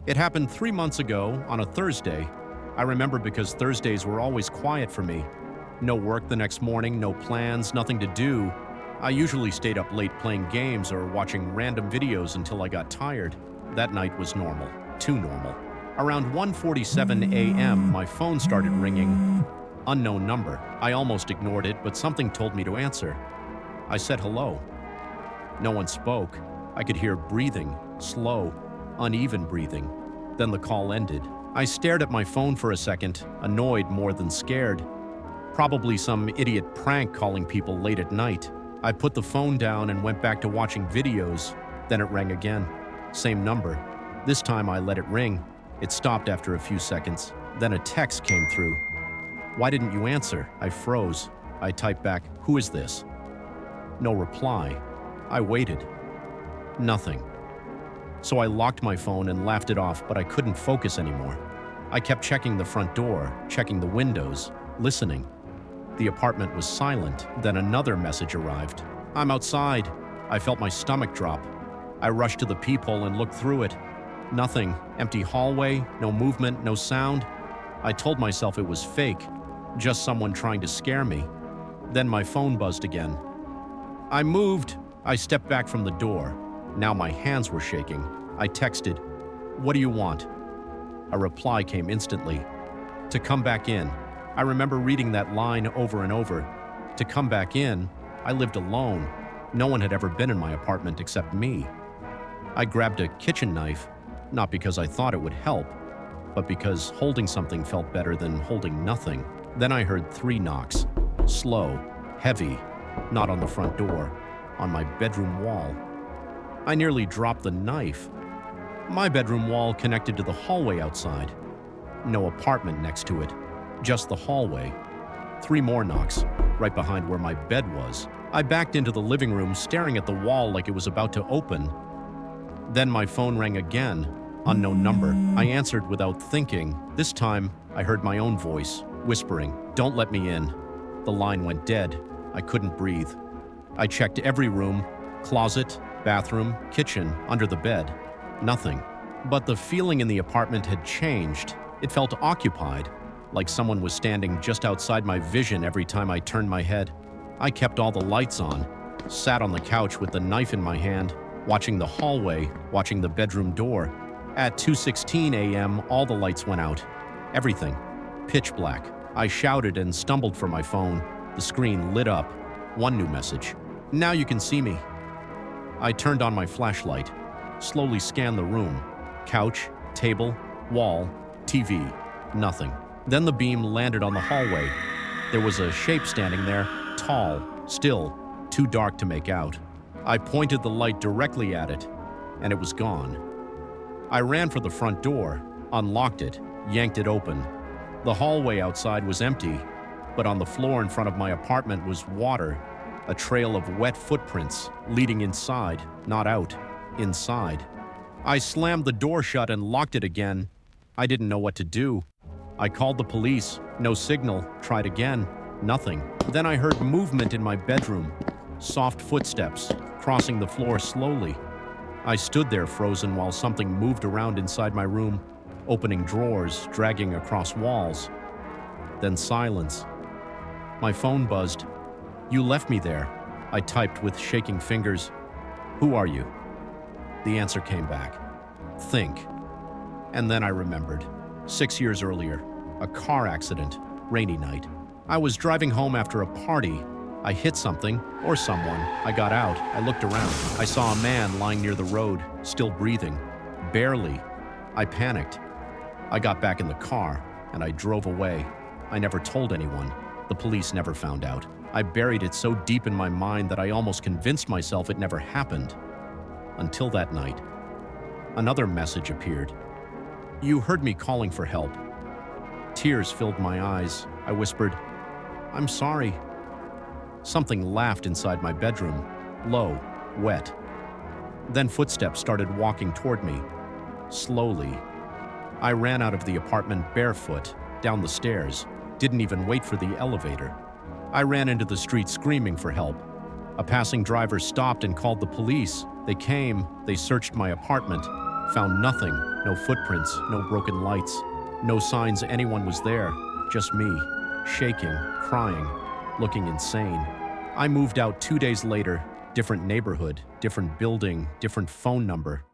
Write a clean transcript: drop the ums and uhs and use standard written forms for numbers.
It happened 3 months ago on a Thursday. I remember because Thursdays were always quiet for me. No work the next morning, no plans, nothing to do. I usually stayed up late playing games or watching random videos until I got tired. That night was normal, too normal. Around 1:47 a.m., my phone started ringing. Unknown number. I almost ignored it, but something told me to answer. I said hello. No one spoke. I could hear breathing, slow, uneven breathing. Then the call ended. I stared at my phone for a second, annoyed more than scared. Probably some idiot prank calling people late at night. I put the phone down and went back to watching videos. Then it rang again. Same number. This time I let it ring. It stopped after a few seconds. Then a text came through. "Why didn't you answer?" I froze. I typed back, "Who is this?" No reply. I waited. Nothing. So I locked my phone and laughed it off, but I couldn't focus anymore. I kept checking the front door, checking the windows, listening. The apartment was silent. Then another message arrived. "I'm outside." I felt my stomach drop. I rushed to the peephole and looked through it. Nothing. Empty hallway, no movement, no sound. I told myself it was fake, just someone trying to scare me. Then my phone buzzed again. I moved. I stepped back from the door. Now my hands were shaking. I texted, "What do you want?" A reply came instantly. "To come back in." I remember reading that line over and over. To come back in. I lived alone. No one had ever been in my apartment except me. I grabbed a kitchen knife, not because I thought it would help, but because holding something felt better than holding nothing. Then I heard 3 knocks. Slow, heavy, not on the front door, on my bedroom wall. I nearly dropped the knife. My bedroom wall connected to the hallway outside. No apartment next to it, just the hallway. 3 more knocks, right behind where my bed was. I backed into the living room, staring at the wall like it was about to open. Then my phone rang again. Unknown number. I answered without thinking. This time, I heard my own voice, whispering, "Don't let me in." The line went dead. I couldn't breathe. I checked every room, closet, bathroom, kitchen, under the bed. Nothing. But the feeling in the apartment had changed. It felt occupied, like someone was standing just outside my vision every time I turned my head. I kept all the lights on, sat on the couch with the knife in my hand, watching the hallway, watching the bedroom door. At 2:16 a.m., all the lights went out. Everything. Pitch black. I shouted and stumbled for my phone. The screen lit up. One new message. "Now you can see me." I turned on my flashlight, slowly scanned the room. Couch, table, wall, TV. Nothing. Then the beam landed on the hallway. There was a shape standing there, tall, still, too dark to make out. I pointed the light directly at it, and it was gone. I ran for the front door, unlocked it, yanked it open. The hallway outside was empty, but on the floor in front of my apartment was water, a trail of wet footprints leading inside, not out, inside. I slammed the door shut and locked it again. I didn't know what to do. I called the police, no signal, tried again, nothing. Then I heard movement in my bedroom, soft footsteps, crossing the floor slowly. I stood there frozen while something moved around inside my room, opening drawers, dragging across walls. Then silence. My phone buzzed. "You left me there," I typed with shaking fingers. "Who are you?" The answer came back. "Think." And then I remembered. 6 years earlier, a car accident, rainy night. I was driving home after a party. I hit something, or someone. I got out. I looked around. I saw a man lying near the road, still breathing. Barely. I panicked. I got back in the car, and I drove away. I never told anyone. The police never found out. I buried it so deep in my mind that I almost convinced myself it never happened. Until that night. Another message appeared. "You heard me calling for help." Tears filled my eyes. I whispered, "I'm sorry." Something laughed inside my bedroom, low, wet. Then footsteps started walking toward me, slowly. I ran out of the apartment barefoot, down the stairs, didn't even wait for the elevator. I ran into the street screaming for help. A passing driver stopped and called the police. They came, they searched my apartment, Found nothing, no footprints, no broken lights, no signs anyone was there, just me, shaking, crying, looking insane. I moved out 2 days later, different neighborhood, different building, different phone number.